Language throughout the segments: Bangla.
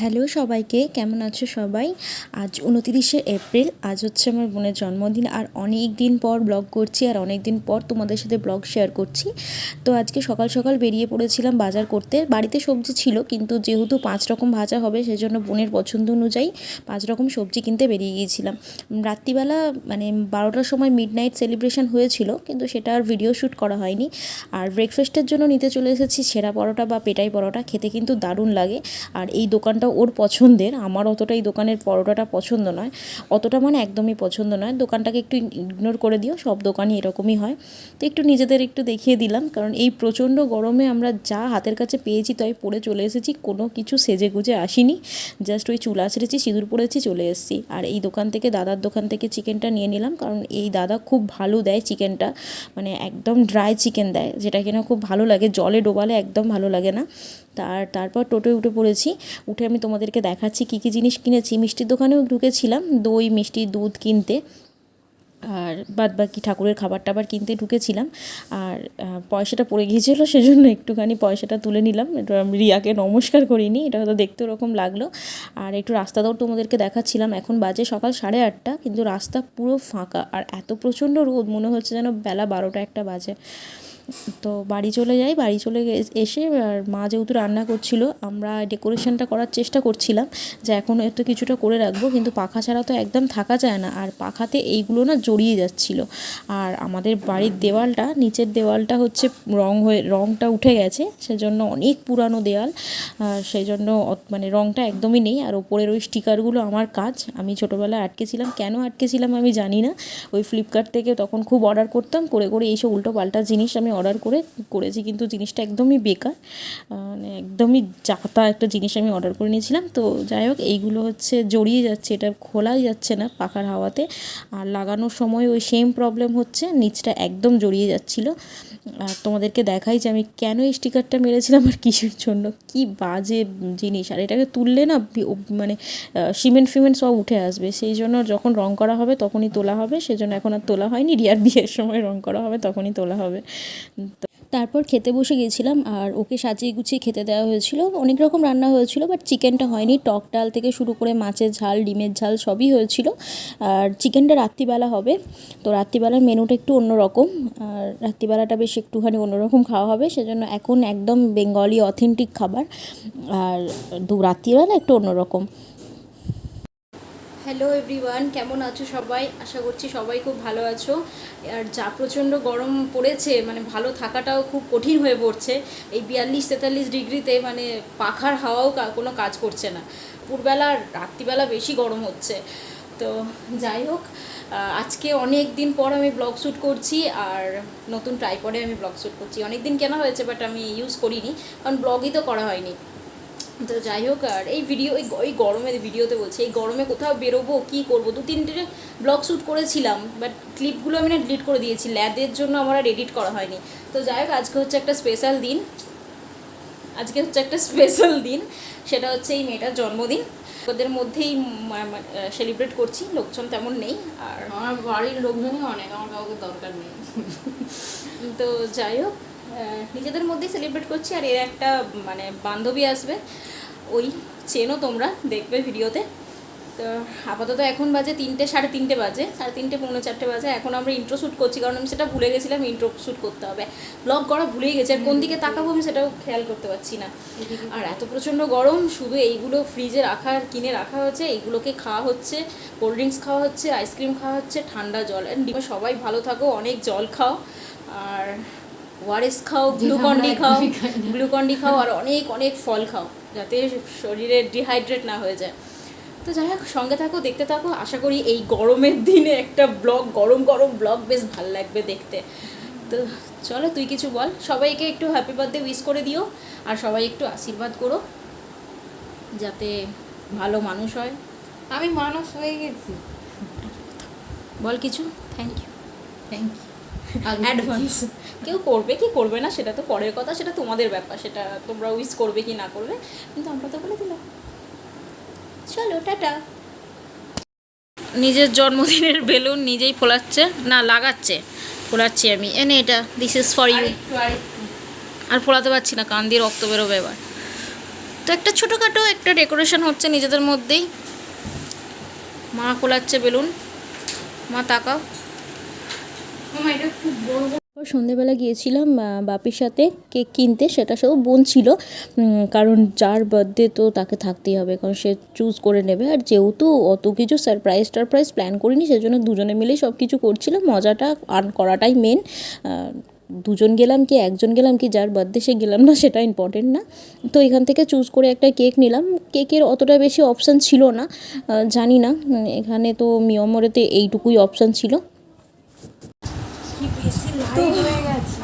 হ্যালো সবাইকে, কেমন আছো সবাই? আজ 29শে এপ্রিল, আজ হচ্ছে আমার বোনের জন্মদিন। আর অনেক দিন পর ব্লগ করছি, আর অনেক দিন পর তোমাদের সাথে ব্লগ শেয়ার করছি। তো আজকে সকাল সকাল বেরিয়ে পড়েছিলাম বাজার করতে। বাড়িতে সবজি ছিল, কিন্তু যেহেতু 5 রকম ভাজা হবে সেজন্য বোনের পছন্দ অনুযায়ী 5 রকম সবজি কিনতে বেরিয়ে গিয়েছিলাম। রাত্রিবেলা মানে 12টার সময় মিডনাইট সেলিব্রেশন হয়েছিল, কিন্তু সেটা আর ভিডিও শ্যুট করা হয়নি। আর ব্রেকফাস্টের জন্য নিতে চলে এসেছি ছেঁড়া পরোটা বা পেটাই পরোটা, খেতে কিন্তু দারুণ লাগে। আর এই দোকানটা ওর পছন্দের, আমার অতটা এই দোকানের পরোটাটা পছন্দ নয়, অতটা মানে একদমই পছন্দ নয়। দোকানটাকে একটু ইগনোর করে দিও, সব দোকানই এরকমই হয়। তো একটু নিজেদের একটু দেখিয়ে দিলাম, কারণ এই প্রচণ্ড গরমে আমরা যা হাতের কাছে পেয়েছি তাই পরে চলে এসেছি, কোনো কিছু সেজে গুজে আসিনি, জাস্ট ওই চুল আঁচড়েছি, সিঁদুর পরেছি, চলে এসেছি। আর এই দোকান থেকে, দাদার দোকান থেকে চিকেনটা নিয়ে নিলাম, কারণ এই দাদা খুব ভালো দেয় চিকেনটা, মানে একদম ড্রাই চিকেন দেয়, যেটা কিনা খুব ভালো লাগে, জলে ডোবালে একদম ভালো লাগে না। তারপর টোটোয় উঠে পড়েছি। উঠে আমি তোমাদেরকে দেখাচ্ছি কী কী জিনিস কিনেছি। মিষ্টির দোকানেও ঢুকেছিলাম, দই, মিষ্টি, দুধ কিনতে, আর বাদবাকি ঠাকুরের খাবার টাবার কিনতে ঢুকেছিলাম। আর পয়সাটা পড়ে গিয়েছিলো, সেজন্য একটুখানি পয়সাটা তুলে নিলাম। এটা আমি রিয়াকে নমস্কার করিনি, এটা হয়তো দেখতে ওরকম লাগলো। আর একটু রাস্তাটাও তোমাদেরকে দেখাচ্ছিলাম। এখন বাজে সকাল 8:30, কিন্তু রাস্তা পুরো ফাঁকা, আর এত প্রচণ্ড রোদ, মনে হচ্ছে যেন বেলা 12টা-1টা বাজে। তো বাড়ি চলে যাই। বাড়ি চলে এসে, আর মা যেহেতু রান্না করছিল, আমরা ডেকোরেশনটা করার চেষ্টা করছিলাম যে এখন একটু কিছুটা করে রাখবো, কিন্তু পাখা ছাড়া তো একদম থাকা যায় না, আর পাখাতে এইগুলো না জড়িয়ে যাচ্ছিল। আর আমাদের বাড়ির দেওয়ালটা, নিচের দেওয়ালটা হচ্ছে রঙটা উঠে গেছে, সেজন্য অনেক পুরানো দেওয়াল, সেই জন্য মানে রঙটা একদমই নেই। আর ওপরের ওই স্টিকারগুলো আমার কাজ, আমি ছোটোবেলায় আটকেছিলাম, কেন আটকেছিলাম আমি জানি না। ওই ফ্লিপকার্ট থেকে তখন খুব অর্ডার করতাম, করে এইসব উল্টো পাল্টা জিনিস আমি অর্ডার করেছি, কিন্তু জিনিসটা একদমই বেকার, মানে একদমই জাতা একটা জিনিস আমি অর্ডার করে নিয়েছিলাম। তো যাই হোক, এইগুলো হচ্ছে জড়িয়ে যাচ্ছে, এটা খোলাই যাচ্ছে না পাখার হাওয়াতে। আর লাগানোর সময় ওই সেম প্রবলেম হচ্ছে, নিচটা একদম জড়িয়ে যাচ্ছিলো। আর তোমাদেরকে দেখাই যে আমি কেন এই স্টিকারটা মেরেছিলাম আর কিসের জন্য, কি বাজে জিনিস। আর এটাকে তুললে না মানে সিমেন্ট সব উঠে আসবে, সেই জন্য যখন রং করা হবে তখনই তোলা হবে, সেজন্য এখন আর তোলা হয়নি। রিয়ার বিয়ের সময় রং করা হবে, তখনই তোলা হবে। তারপর খেতে বসে গেছিলাম, আর ওকে সাজিয়ে গুছিয়ে খেতে দেওয়া হয়েছিল। অনেক রকম রান্না হয়েছিল, বাট চিকেনটা হয়নি। টক ডাল থেকে শুরু করে মাছের ঝাল, ডিমের ঝাল সবই হয়েছিল। আর চিকেনটা রাত্রিবেলা হবে, তো রাত্রিবেলার মেনুটা একটু অন্যরকম, আর রাত্রিবেলাটা বেশ একটুখানি অন্যরকম খাওয়া হবে, সেজন্য এখন একদম বেঙ্গলি অথেন্টিক খাবার, আর রাত্রিবেলা একটু অন্যরকম। হ্যালো এভরিওয়ান, কেমন আছো সবাই? আশা করছি সবাই খুব ভালো আছো। আর যা প্রচণ্ড গরম পড়েছে, মানে ভালো থাকাটাও খুব কঠিন হয়ে পড়ছে। এই 42-43 ডিগ্রিতে মানে পাখার হাওয়াও কোনো কাজ করছে না। পুরবেলা রাত্রিবেলা বেশি গরম হচ্ছে। তো যাই হোক, আজকে অনেক দিন পর আমি ব্লগ শ্যুট করছি, আর নতুন ট্রাইপডে আমি ব্লগ শ্যুট করছি। অনেক দিন কেনা হয়েছে, বাট আমি ইউজ করিনি, কারণ ব্লগই তো করা হয়নি। তো যাই হোক, আর এই এই গরমের ভিডিওতে বলছি, এই গরমে কোথাও বেরোবো, কী করবো? 2-3টে ব্লগ শ্যুট করেছিলাম, বাট ক্লিপগুলো আমি না ডিলিট করে দিয়েছি, ল্যাদের জন্য আমার আর এডিট করা হয়নি। তো যাই হোক, আজকে হচ্ছে একটা স্পেশাল দিন, সেটা হচ্ছে এই মেয়েটার জন্মদিন। ওদের মধ্যেই সেলিব্রেট করছি, লোকজন তেমন নেই, আর আমার বাড়ির লোকজনই অনেক, আমার কাউকে দরকার নেই। তো যাই হোক, নিজেদের মধ্যেই সেলিব্রেট করছি। আর এর একটা মানে বান্ধবী আসবে, ওই চেনো তোমরা, দেখবে ভিডিওতে। তো আপাতত এখন বাজে 3:30 বাজে, 3:30 পৌনে 4 বাজে। এখন আমরা ইন্ট্রো শ্যুট করছি, কারণ আমি সেটা ভুলে গেছিলাম, ইন্ট্রো শ্যুট করতে হবে। ব্লগ করা ভুলেই গেছি, আর কোন দিকে তাকাবো আমি সেটাও খেয়াল করতে পারছি না। আর এত প্রচণ্ড গরম, শুধু এইগুলো ফ্রিজে কিনে রাখা হয়েছে, এইগুলোকে খাওয়া হচ্ছে, কোল্ড ড্রিঙ্কস খাওয়া হচ্ছে, আইসক্রিম খাওয়া হচ্ছে, ঠান্ডা জল। অ্যান্ড সবাই ভালো থাকো, অনেক জল খাও, আর ওআরএস খাও, গ্লুকন্ডি খাও, আর অনেক অনেক ফল খাও, যাতে শরীরে ডিহাইড্রেট না হয়ে যায়। তো যাই হোক, সঙ্গে থাকো, দেখতে থাকো। আশা করি এই গরমের দিনে একটা গরম ব্লগ বেশ ভালো লাগবে দেখতে। তো চলো, তুই কিছু বল। সবাইকে একটু হ্যাপি বার্থডে উইশ করে দিও, আর সবাই একটু আশীর্বাদ করো যাতে ভালো মানুষ হয়। আমি মানুষ হয়ে গেছি। বল কিছু। Thank you advance. কেউ করবে কি করবে না সেটা তো পরের কথা, সেটা তোমাদের ব্যাপার, সেটা তোমরা উইশ করবে কি না করবে, কিন্তু আমরা তো বলে দিলাম। চলো, টাটা। নিজের জন্মদিনের বেলুন নিজেই ফোলাচ্ছি আমি। এনে এটা, দিস ইজ ফর ইউ। আর ফোলাতে পারছি না, কান দিয়ে রক্ত বেরোবে এবার। তো একটা ছোটোখাটো একটা ডেকোরেশন হচ্ছে নিজেদের মধ্যেই। মা কোলাচ্ছে বেলুন, মা তাকাও। এটা খুব বড় বড়। সন্ধেবেলা গিয়েছিলাম বাপির সাথে কেক কিনতে, সেটা সব বোন ছিল, কারণ যার বার্থডে তো তাকে থাকতেই হবে, কারণ সে চুজ করে নেবে। আর যেহেতু অত কিছু সারপ্রাইজ প্ল্যান করিনি, সেজন্য দুজনে মিলেই সব কিছু করছিলাম। মজাটা আর্ন করাটাই মেন। দুজন গেলাম কি একজন গেলাম কি যার বার্থডে সে গেলাম না, সেটা ইম্পর্টেন্ট না। তো এখান থেকে চুজ করে একটা কেক নিলাম। কেকের অতটা বেশি অপশান ছিল না, জানি না, এখানে তো মিয়মরেতে এইটুকুই অপশান ছিল। কি বেশি লাইট হয়ে গেছে।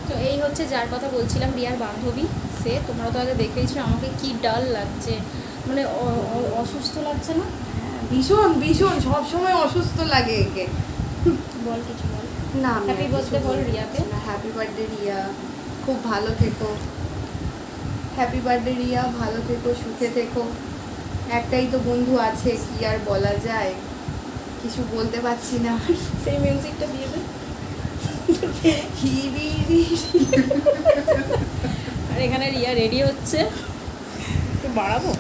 তো এই হচ্ছে যার কথা বলছিলাম, রিয়ার বান্ধবী। সে, তোমরা তো আগে দেখেইছো আমাকে কি ডাল লাগছে, মানে অসুস্থ লাগছে না? ভীষণ ভীষণ সবসময় অসুস্থ লাগে একে। বল কিছু বল। না, হ্যাপি বার্থডে বল রিয়াকে। হ্যাপি বার্থডে রিয়া, খুব ভালো থেকো। হ্যাপি বার্থডে রিয়া, ভালো থেকো, সুখে থেকো। একটাই তো বন্ধু আছে, কি আর বলা যায়, কিছু বলতে পারছি না। সেই মিউজিকটা দিয়ে দে। আর এখানে রিয়া রেডি হচ্ছে, একটু বাড়াবো।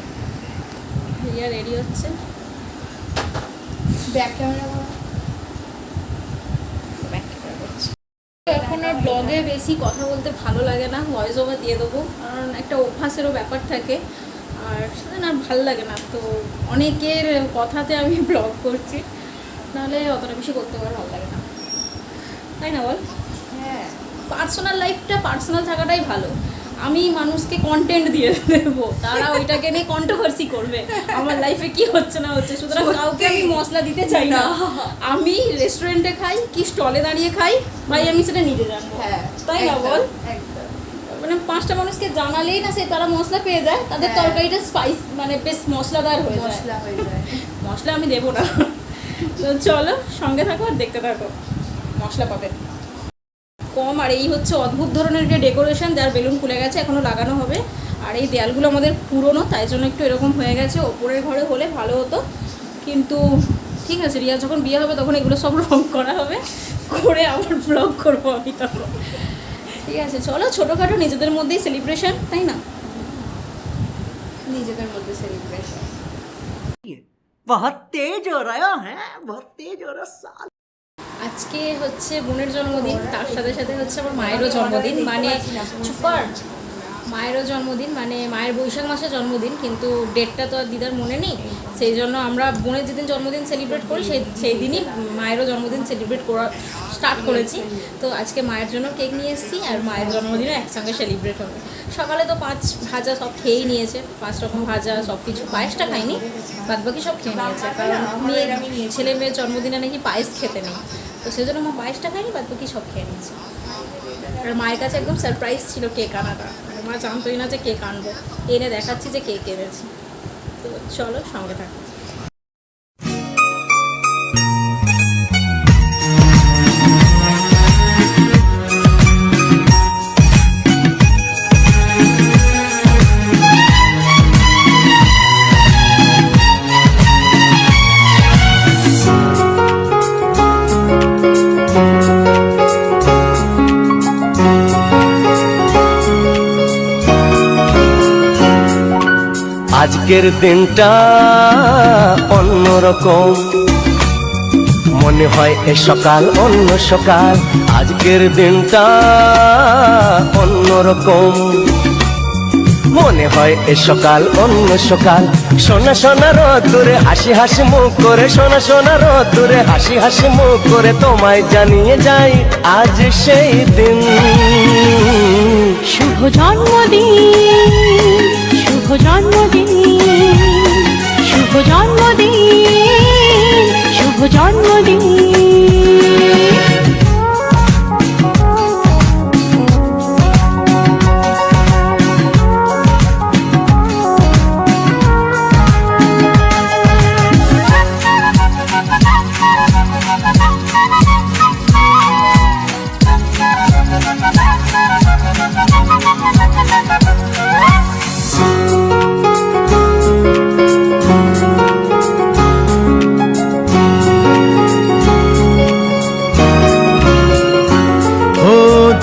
রিয়া রেডি হচ্ছে, ব্যাক ক্যামেরা এখন আর ব্লগে বেশি কথা বলতে ভালো লাগে না, ভয়েস ওভার দিয়ে দেবো, কারণ একটা অভ্যাসেরও ব্যাপার থাকে, আর সেটা না ভালো লাগে না। তো অনেকের কথাতে আমি ব্লগ করছি, নাহলে অতটা বেশি করতে পারে ভালো লাগে না, তাই না বল? হ্যাঁ, পার্সোনাল লাইফটা পার্সোনাল থাকাটাই ভালো। আমি মানুষকে কন্টেন্ট দিয়ে দেবো, তারা ওইটাকে নিয়ে কন্ট্রোভার্সি করবে আমার লাইফে কি হচ্ছে না হচ্ছে। সুতরাং কাউকে আমি মশলা দিতে চাই না। আমি রেস্টুরেন্টে খাই কি স্টলে দাঁড়িয়ে খাই, ভাই আমি সেটা নিজে জানবো, হ্যাঁ, তাই না বল? একদম। মানে 5টা মানুষকে জানালেই না সে তারা মশলা পেয়ে যায়, তাদের হ্যাঁ। তরকারিটা স্পাইস মানে বেশ মশলাদার হয়ে যায়। মশলা হয়ে যায়। মশলা আমি দেবো না। তো চলো সঙ্গে থাকো আর দেখতে থাকো, মশলা পাবে কম। আর এই হচ্ছে অদ্ভুত ধরনের একটা ডেকোরেশন, যার বেলুন খুলে গেছে, এখনও লাগানো হবে। আর এই দেয়ালগুলো আমাদের পুরনো, তাই জন্য একটু এরকম হয়ে গেছে। ওপরের ঘরে হলে ভালো হতো, কিন্তু ঠিক আছে, রিয়া যখন বিয়ে হবে তখন এগুলো সব রং করা হবে, করে আবার ব্লগ করবো আমি তখন। ঠিক আছে, চলো ছোটোখাটো নিজেদের মধ্যেই সেলিব্রেশন, তাই না? নিজেদের মধ্যে সেলিব্রেশন। बहुत तेज हो रहा है बहुत तेज हो रहा साल। আজকে হচ্ছে বোনের জন্মদিন, তার সাথে সাথে হচ্ছে আমার মায়েরও জন্মদিন, মানে সুপার মায়েরও জন্মদিন, মানে মায়ের বৈশাখ মাসে জন্মদিন, কিন্তু ডেটটা তো আর দিদার মনে নেই। সেই জন্য আমরা বোনের যেদিন জন্মদিন সেলিব্রেট করি সেই দিনই মায়েরও জন্মদিন সেলিব্রেট করা স্টার্ট করেছি। তো আজকে মায়ের জন্য কেক নিয়ে এসেছি, আর মায়ের জন্মদিনও একসঙ্গে সেলিব্রেট হবে। সকালে তো 5 ভাজা সব খেয়েই নিয়েছে, 5 রকম ভাজা সব কিছু, পায়েসটা খাইনি, বাদবাকি সব খেয়ে নিয়েছে, কারণ ছেলে মেয়ের জন্মদিনে নাকি পায়েস খেতে নেই, তো সেই জন্য আমার পায়েসটা খাইনি, বাদবাকি সব খেয়ে নিয়েছে। আর মায়ের কাছে একদম সারপ্রাইজ ছিল কেক আনাটা, মা জানতোই না যে কেক আনবো, এনে দেখাচ্ছি যে কেক এনেছি। তো চলো সঙ্গে থাকো। আজকের দিনটা অন্যরকম, মনে হয় এ সকাল অন্য সকাল। আজকের দিনটা অন্যরকম, মনে হয় এ সকাল অন্য সকাল। সোনা সোনা রোদ্দুরে হাসি হাসি মুখ করে, সোনা সোনা রোদ্দুরে হাসি হাসি মুখ করে তোমায় জানিয়ে যাই আজ সেই দিন। শুভ জন্মদিন, শুভ জন্মদিন, শুভ জন্মদিন, শুভ জন্মদিন।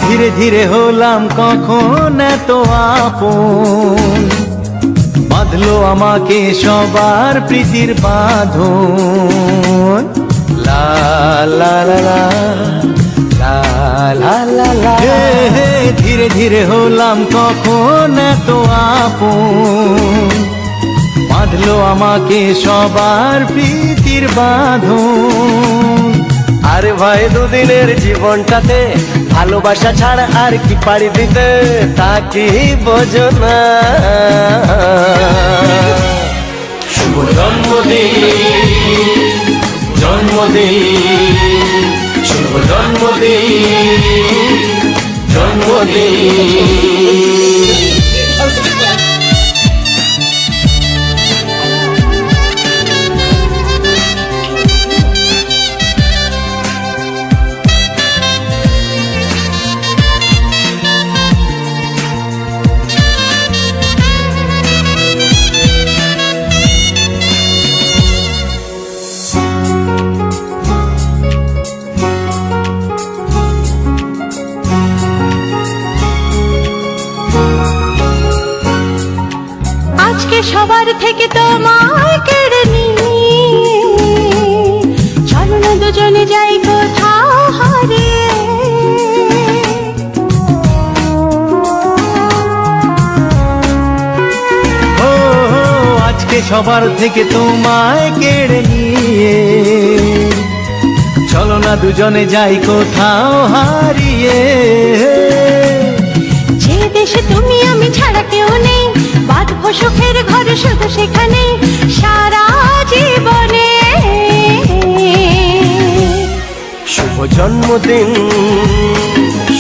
ধীরে ধীরে হলাম কখন এত আপন, বাঁধলো আমাকে সবার প্রীতির বাঁধন। লা লা লা লা লা লা লা লা। ধীরে ধীরে হলাম কখন এত আপন, বাঁধলো আমাকে সবার প্রীতির বাঁধন। আরে ভাই দুদিনের জীবনটাতে ভালোবাসা ছাড়া আর কি পাড়ি দিতে, তা কি বোঝো না। শুভ জন্মদিন জন্মদিন, শুভ জন্মদিন জন্মদিন। আজকে সবার থেকে তোমায় কেড়ে নিয়ে চলো না দুজনে যাই কোথাও হারিয়ে। ও আজকে সবার থেকে তোমায় কেড়ে নিয়ে চলো না দুজনে যাই কোথাও হারিয়ে। যে দেশে তুমি আমি ছাড়া কেউ নেই, বাঁধবো সুখের ঘর শুধু সেখানে সারা জীবনে। শুভ জন্মদিন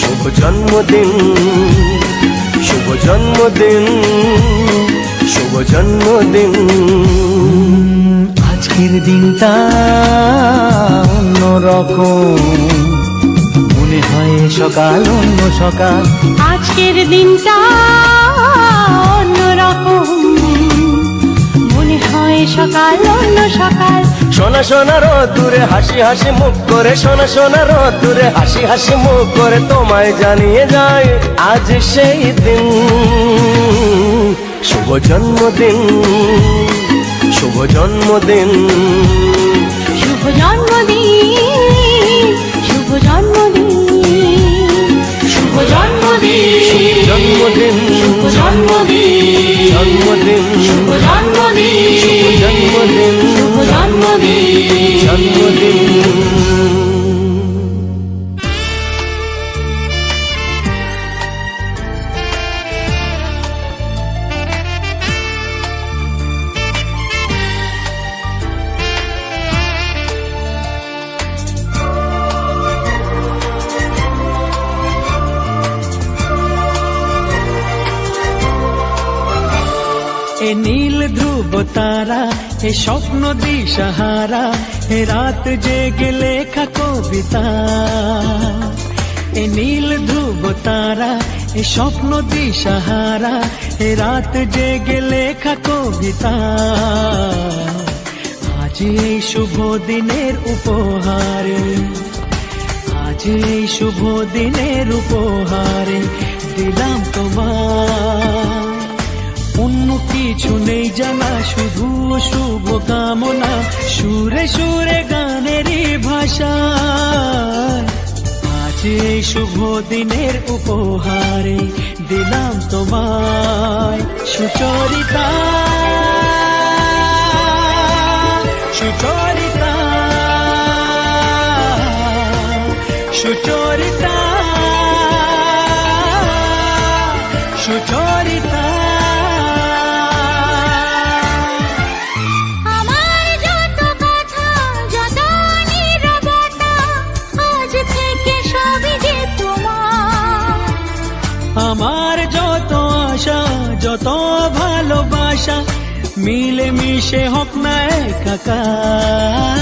শুভ জন্মদিন, শুভ জন্মদিন শুভ জন্মদিন। আজকের দিনটা অন্যরকম, মনে হয় সকাল অন্য সকাল। আজকের দিনটা অন্যরকম, মনে হয় সকাল অন্য সকাল। সোনা সোনা রোদ্দুরে হাসি হাসি মুখ করে, সোনা সোনা রোদ্দুরে হাসি হাসি মুখ করে তোমায় জানিয়ে যায় আজ সেই দিন। শুভ জন্মদিন শুভ জন্মদিন, শুভ জন্মদিন শুভ জন্মদিন, শুভ জন্মদিন জন্মদিন শুভ জন্মদিন, জন্মদিন শুভ জন্মদিন শুভ জন্মদিন শুভ জন্মদিন জন্মদিন। এ নীল ধ্রুব তারা, এ স্বপ্ন দিশাহারা, এ রাত জেগে লেখা কবিতা। এ নীল ধ্রুব তারা, এ স্বপ্ন দিশাহারা, এ রাত জেগে লেখা কবিতা। আজ এই শুভ দিনের উপহারে, আজ এই শুভ দিনের উপহারে দিলাম তোমার। অন্য কিছু নেই জানা, শুধু শুভ কামনা, সুরে সুরে গানেরই ভাষা। আজ এই শুভ দিনের উপহারে দিলাম তোমায় সুচরিতা, সুচরিতা, সুচরিতা, সুচরিতা। আমার যত কথা যত নীরবতা, আজ থেকে সবই যে তোমার। আমার যত আশা যত ভালোবাসা, মিলে মিশে হোক না একাকার।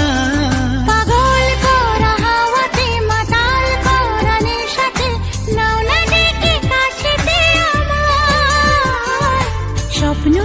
পাগল করা হাওয়াতে মাতাল করা নেশাতে, নাও না ডেকে কাছেতে আমার। স্বপ্ন